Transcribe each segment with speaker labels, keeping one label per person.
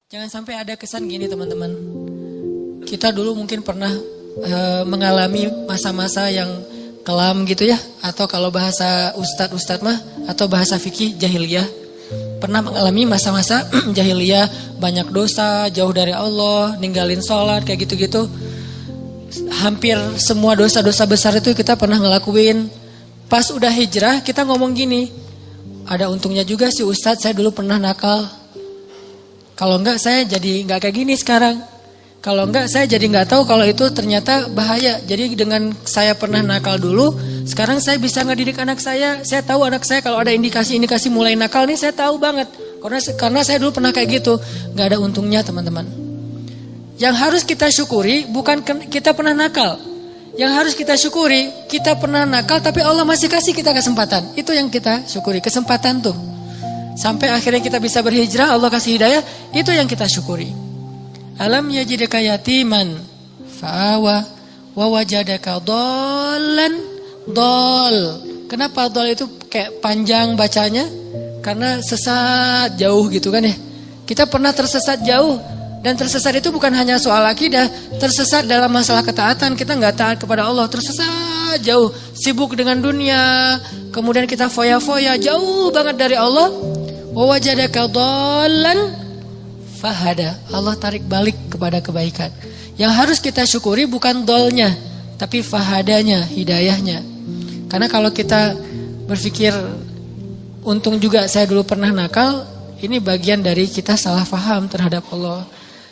Speaker 1: Jangan sampai ada kesan gini teman-teman. Kita dulu mungkin pernah mengalami masa-masa yang kelam gitu ya. Atau kalau bahasa ustadz mah, atau bahasa fikih jahiliyah. Pernah mengalami masa-masa jahiliyah, banyak dosa, jauh dari Allah, ninggalin sholat, kayak gitu-gitu. Hampir semua dosa-dosa besar itu kita pernah ngelakuin. Pas udah hijrah kita ngomong gini, ada untungnya juga sih ustadz, saya dulu pernah nakal. Kalau enggak saya jadi enggak kayak gini sekarang. Kalau enggak saya jadi enggak tahu kalau itu ternyata bahaya. Jadi dengan saya pernah nakal dulu, sekarang saya bisa ngedidik anak saya. Saya tahu anak saya kalau ada indikasi-indikasi mulai nakal nih, saya tahu banget. Karena saya dulu pernah kayak gitu. Enggak ada untungnya teman-teman. Yang harus kita syukuri bukan kita pernah nakal. Yang harus kita syukuri, kita pernah nakal tapi Allah masih kasih kita kesempatan. Itu yang kita syukuri, kesempatan tuh. Sampai akhirnya kita bisa berhijrah, Allah kasih hidayah, itu yang kita syukuri. Alam yajidaka yatiman fa'awa wa wajadaka dhallan dhal. Kenapa dhal itu kayak panjang bacanya? Karena sesat jauh gitu kan ya. Kita pernah tersesat jauh. Dan tersesat itu bukan hanya soal akidah, tersesat dalam masalah ketaatan, kita nggak taat kepada Allah, tersesat jauh, sibuk dengan dunia, kemudian kita foya-foya jauh banget dari Allah. Wa wajadaka dhallan fahada. Allah tarik balik kepada kebaikan. Yang harus kita syukuri bukan dhalnya, tapi fahadanya, hidayahnya. Karena kalau kita berpikir untung juga saya dulu pernah nakal, ini bagian dari kita salah faham terhadap Allah.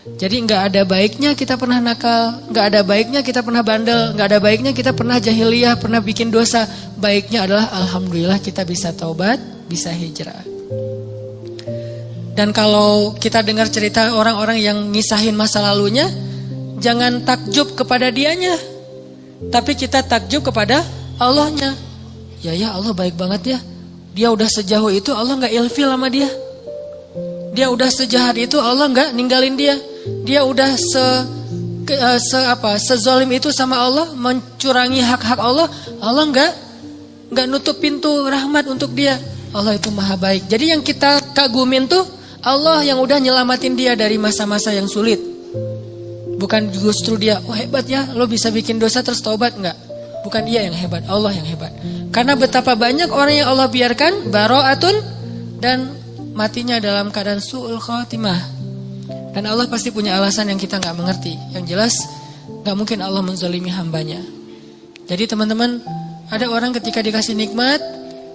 Speaker 1: Jadi nggak ada baiknya kita pernah nakal, nggak ada baiknya kita pernah bandel, nggak ada baiknya kita pernah jahiliyah, pernah bikin dosa. Baiknya adalah alhamdulillah kita bisa taubat, bisa hijrah. Dan kalau kita dengar cerita orang-orang yang ngisahin masa lalunya, jangan takjub kepada dianya, tapi kita takjub kepada Allahnya. Ya Allah baik banget ya. Dia udah sejauh itu Allah nggak ilfil sama dia. Dia udah sejahat itu Allah nggak ninggalin dia. Dia udah sezolim itu sama Allah, mencurangi hak-hak Allah. Allah nggak nutup pintu rahmat untuk dia. Allah itu maha baik. Jadi yang kita kagumin tuh Allah yang udah nyelamatin dia dari masa-masa yang sulit. Bukan justru dia, oh hebat ya, lo bisa bikin dosa terus taubat, enggak. Bukan dia yang hebat, Allah yang hebat. Karena betapa banyak orang yang Allah biarkan bara'atun dan matinya dalam keadaan su'ul khatimah. Dan Allah pasti punya alasan yang kita gak mengerti. Yang jelas gak mungkin Allah menzalimi hambanya. Jadi teman-teman, ada orang ketika dikasih nikmat,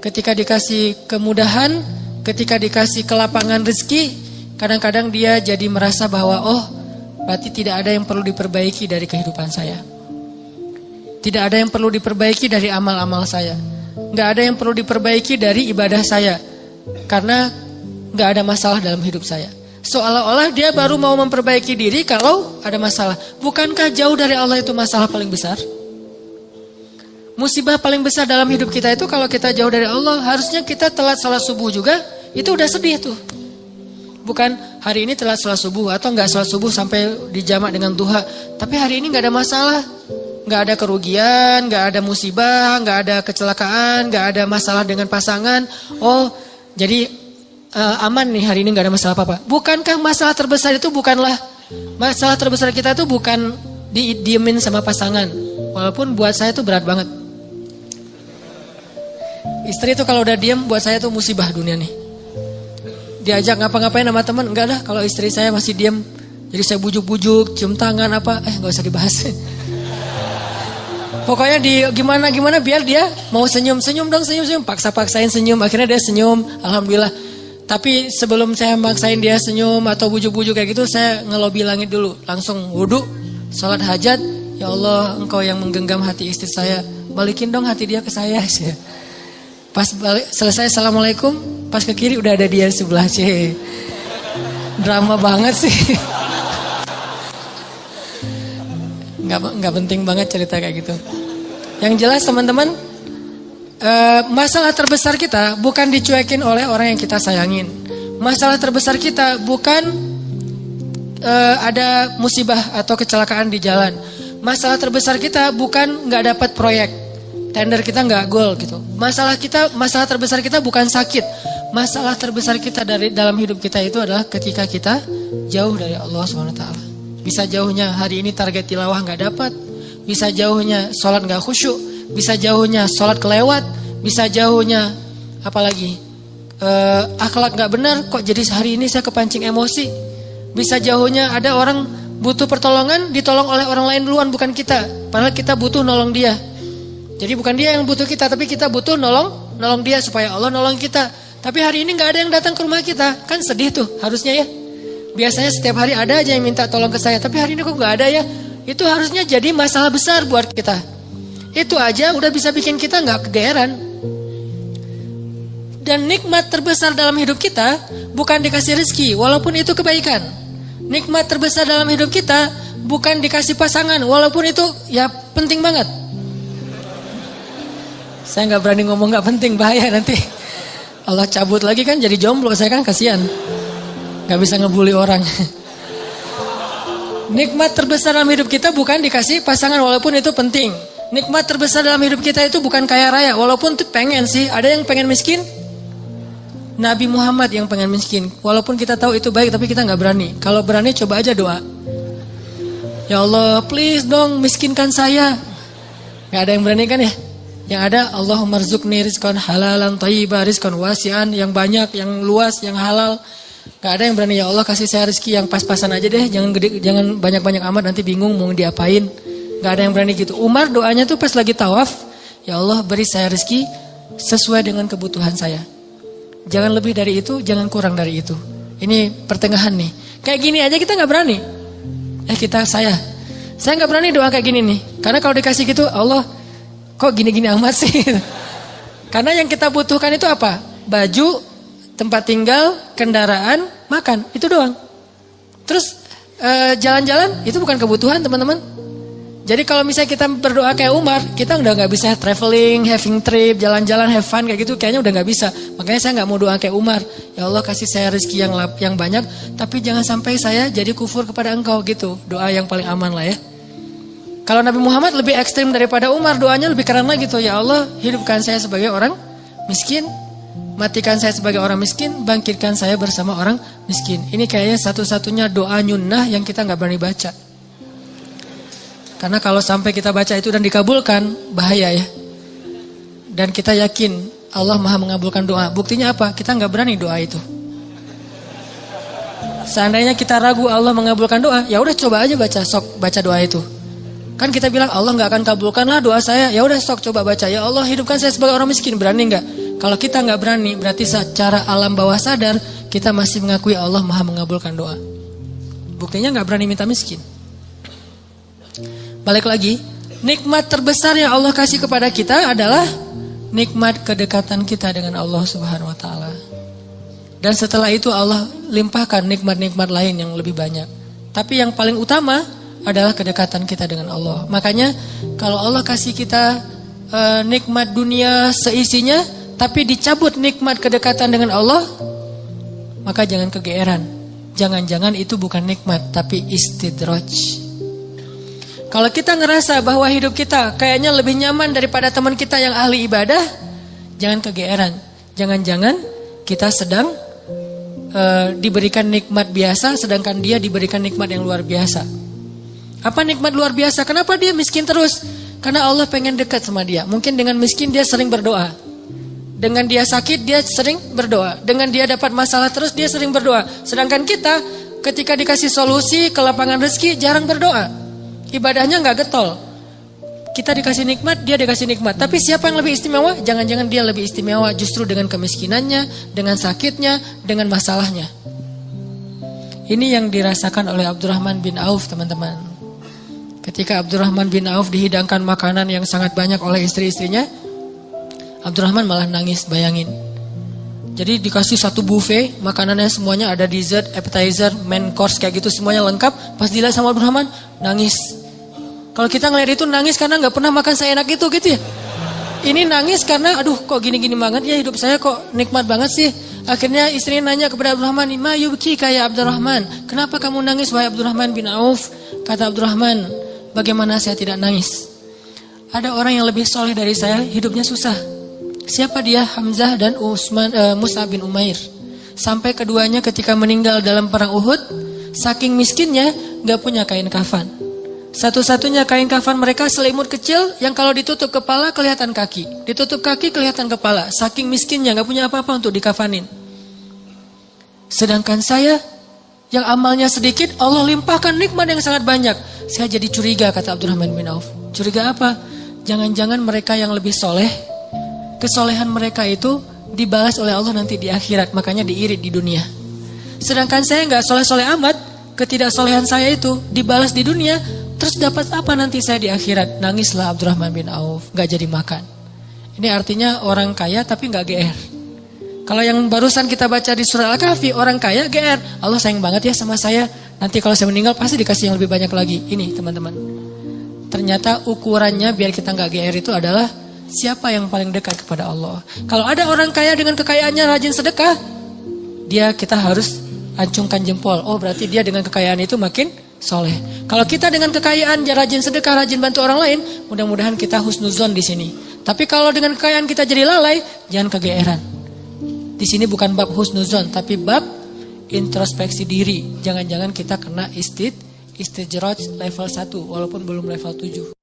Speaker 1: ketika dikasih kemudahan, ketika dikasih kelapangan rezeki, kadang-kadang dia jadi merasa bahwa oh berarti tidak ada yang perlu diperbaiki dari kehidupan saya. Tidak ada yang perlu diperbaiki dari amal-amal saya. Gak ada yang perlu diperbaiki dari ibadah saya. Karena gak ada masalah dalam hidup saya. Seolah-olah dia baru mau memperbaiki diri kalau ada masalah. Bukankah jauh dari Allah itu masalah paling besar? Musibah paling besar dalam hidup kita itu kalau kita jauh dari Allah. Harusnya kita telat salat subuh juga, itu udah sedih tuh. Bukan hari ini telat salat subuh atau gak salat subuh sampai dijamak dengan duha. Tapi hari ini gak ada masalah. Gak ada kerugian, gak ada musibah, gak ada kecelakaan, gak ada masalah dengan pasangan. Oh jadi aman nih hari ini gak ada masalah apa-apa. Bukankah masalah terbesar itu bukanlah, masalah terbesar kita itu bukan didiemin sama pasangan. Walaupun buat saya itu berat banget. Istri itu kalau udah diem buat saya tuh musibah dunia nih. Diajak ngapa-ngapain sama teman, enggak dah kalau istri saya masih diem. Jadi saya bujuk-bujuk, cium tangan apa, gak usah dibahas. Pokoknya gimana biar dia mau senyum dong, senyum, paksa-paksain senyum, akhirnya dia senyum, alhamdulillah. Tapi sebelum saya maksain dia senyum atau bujuk-bujuk kayak gitu, saya ngelobi langit dulu, langsung wudu, sholat hajat. Ya Allah, Engkau yang menggenggam hati istri saya, balikin dong hati dia ke saya. Pas selesai assalamualaikum, pas ke kiri udah ada dia di sebelah. Drama banget sih. Nggak penting banget cerita kayak gitu. Yang jelas teman-teman, masalah terbesar kita bukan dicuekin oleh orang yang kita sayangin. Masalah terbesar kita bukan ada musibah atau kecelakaan di jalan. Masalah terbesar kita bukan nggak dapat proyek, tender kita nggak goal gitu. Masalah terbesar kita bukan sakit. masalah terbesar kita dalam hidup kita itu adalah ketika kita jauh dari Allah SWT. Bisa jauhnya hari ini target tilawah nggak dapat, bisa jauhnya sholat nggak khusyuk, bisa jauhnya sholat kelewat, bisa jauhnya apalagi akhlak nggak benar, kok jadi hari ini saya kepancing emosi. Bisa jauhnya ada orang butuh pertolongan, ditolong oleh orang lain duluan, bukan kita, padahal kita butuh nolong dia. Jadi bukan dia yang butuh kita, tapi kita butuh nolong dia supaya Allah nolong kita. Tapi hari ini nggak ada yang datang ke rumah kita, kan sedih tuh harusnya ya. Biasanya setiap hari ada aja yang minta tolong ke saya, tapi hari ini kok nggak ada ya. Itu harusnya jadi masalah besar buat kita. Itu aja udah bisa bikin kita nggak kegeeran. Dan nikmat terbesar dalam hidup kita bukan dikasih rezeki, walaupun itu kebaikan. Nikmat terbesar dalam hidup kita bukan dikasih pasangan, walaupun itu ya penting banget. Saya nggak berani ngomong nggak penting, bahaya nanti. Allah cabut lagi kan jadi jomblo, saya kan kasihan. Gak bisa ngebully orang. Nikmat terbesar dalam hidup kita bukan dikasih pasangan, walaupun itu penting. Nikmat terbesar dalam hidup kita itu bukan kaya raya, walaupun itu pengen sih. Ada yang pengen miskin? Nabi Muhammad yang pengen miskin. Walaupun kita tahu itu baik, tapi kita gak berani. Kalau berani coba aja doa. Ya Allah, please dong miskinkan saya. Gak ada yang berani kan ya? Yang ada Allahumma rzuqni rizqan halalan thayyiban, rizqan wasi'an, yang banyak, yang luas, yang halal. Gak ada yang berani, ya Allah kasih saya rezeki yang pas-pasan aja deh, jangan gede, jangan banyak-banyak amat nanti bingung mau diapain. Gak ada yang berani gitu. Umar doanya tuh pas lagi tawaf, ya Allah beri saya rezeki sesuai dengan kebutuhan saya. Jangan lebih dari itu, jangan kurang dari itu. Ini pertengahan nih. Kayak gini aja kita gak berani. Saya gak berani doa kayak gini nih. Karena kalau dikasih gitu, Allah kok gini-gini amat sih? Karena yang kita butuhkan itu apa? Baju, tempat tinggal, kendaraan, makan, itu doang. Terus jalan-jalan itu bukan kebutuhan teman-teman. Jadi kalau misalnya kita berdoa kayak Umar, kita udah nggak bisa traveling, having trip, jalan-jalan, have fun kayak gitu, kayaknya udah nggak bisa. Makanya saya nggak mau doa kayak Umar. Ya Allah kasih saya rezeki yang banyak, tapi jangan sampai saya jadi kufur kepada Engkau gitu. Doa yang paling aman lah ya. Kalau Nabi Muhammad lebih ekstrim daripada Umar, doanya lebih keren lagi tuh. Ya Allah, hidupkan saya sebagai orang miskin, matikan saya sebagai orang miskin, bangkitkan saya bersama orang miskin. Ini kayaknya satu-satunya doa nyunnah yang kita nggak berani baca. Karena kalau sampai kita baca itu dan dikabulkan, bahaya ya. Dan kita yakin Allah Maha mengabulkan doa. Buktinya apa? Kita nggak berani doa itu. Seandainya kita ragu Allah mengabulkan doa, ya udah coba aja baca doa itu. Kan kita bilang Allah nggak akan kabulkanlah doa saya. Ya udah coba baca. Ya Allah hidupkan saya sebagai orang miskin. Berani nggak? Kalau kita nggak berani, berarti secara alam bawah sadar kita masih mengakui Allah Maha mengabulkan doa. Buktinya nggak berani minta miskin. Balik lagi, nikmat terbesar yang Allah kasih kepada kita adalah nikmat kedekatan kita dengan Allah Subhanahu Wa Taala. Dan setelah itu Allah limpahkan nikmat-nikmat lain yang lebih banyak. Tapi yang paling utama adalah kedekatan kita dengan Allah. Makanya kalau Allah kasih kita nikmat dunia seisinya, tapi dicabut nikmat kedekatan dengan Allah, maka jangan kegeeran. Jangan-jangan itu bukan nikmat, tapi istidraj. Kalau kita ngerasa bahwa hidup kita kayaknya lebih nyaman daripada teman kita yang ahli ibadah, jangan kegeeran. Jangan-jangan kita sedang diberikan nikmat biasa, sedangkan dia diberikan nikmat yang luar biasa. Apa nikmat luar biasa? Kenapa dia miskin terus? Karena Allah pengen dekat sama dia. Mungkin dengan miskin dia sering berdoa. Dengan dia sakit dia sering berdoa. Dengan dia dapat masalah terus dia sering berdoa. Sedangkan kita ketika dikasih solusi ke lapangan rezeki jarang berdoa. Ibadahnya gak getol. Kita dikasih nikmat, dia dikasih nikmat. Tapi siapa yang lebih istimewa? Jangan-jangan dia lebih istimewa justru dengan kemiskinannya, dengan sakitnya, dengan masalahnya. Ini yang dirasakan oleh Abdurrahman bin Auf, teman-teman. Ketika Abdurrahman bin Auf dihidangkan makanan yang sangat banyak oleh istri-istrinya, Abdurrahman malah nangis, bayangin. Jadi dikasih satu buffet, makanannya semuanya ada dessert, appetizer, main course kayak gitu semuanya lengkap. Pas dilihat sama Abdurrahman, nangis. Kalau kita ngeliat itu nangis karena gak pernah makan seenak itu gitu ya. Ini nangis karena aduh kok gini-gini banget ya hidup saya, kok nikmat banget sih. Akhirnya istrinya nanya kepada Abdurrahman, "Ma yubki kayak Abdurrahman, kenapa kamu nangis wahai Abdurrahman bin Auf?" Kata Abdurrahman, "Bagaimana saya tidak nangis? Ada orang yang lebih soleh dari saya, hidupnya susah. Siapa dia? Hamzah dan Mus'ab bin Umair. Sampai keduanya ketika meninggal dalam perang Uhud, saking miskinnya gak punya kain kafan. Satu-satunya kain kafan mereka selimut kecil yang kalau ditutup kepala kelihatan kaki, ditutup kaki kelihatan kepala. Saking miskinnya gak punya apa-apa untuk dikafanin. Sedangkan saya yang amalnya sedikit, Allah limpahkan nikmat yang sangat banyak. Saya jadi curiga, kata Abdurrahman bin Auf. Curiga apa? Jangan-jangan mereka yang lebih soleh, kesolehan mereka itu dibalas oleh Allah nanti di akhirat, makanya diirit di dunia. Sedangkan saya nggak soleh-soleh amat, ketidaksolehan saya itu dibalas di dunia, terus dapat apa nanti saya di akhirat? Nangislah Abdurrahman bin Auf, nggak jadi makan. Ini artinya orang kaya tapi nggak GR. Kalau yang barusan kita baca di surah Al-Kahfi, orang kaya GR, Allah sayang banget ya sama saya, nanti kalau saya meninggal pasti dikasih yang lebih banyak lagi. Ini teman-teman, ternyata ukurannya biar kita nggak GR itu adalah siapa yang paling dekat kepada Allah. Kalau ada orang kaya dengan kekayaannya rajin sedekah, kita harus acungkan jempol. Oh, berarti dia dengan kekayaan itu makin soleh. Kalau kita dengan kekayaan rajin sedekah, rajin bantu orang lain, mudah-mudahan kita husnuzon di sini. Tapi kalau dengan kekayaan kita jadi lalai, jangan kegeeran. Di sini bukan bab husnuzon, tapi bab introspeksi diri. Jangan-jangan kita kena istijraj level 1 walaupun belum level 7.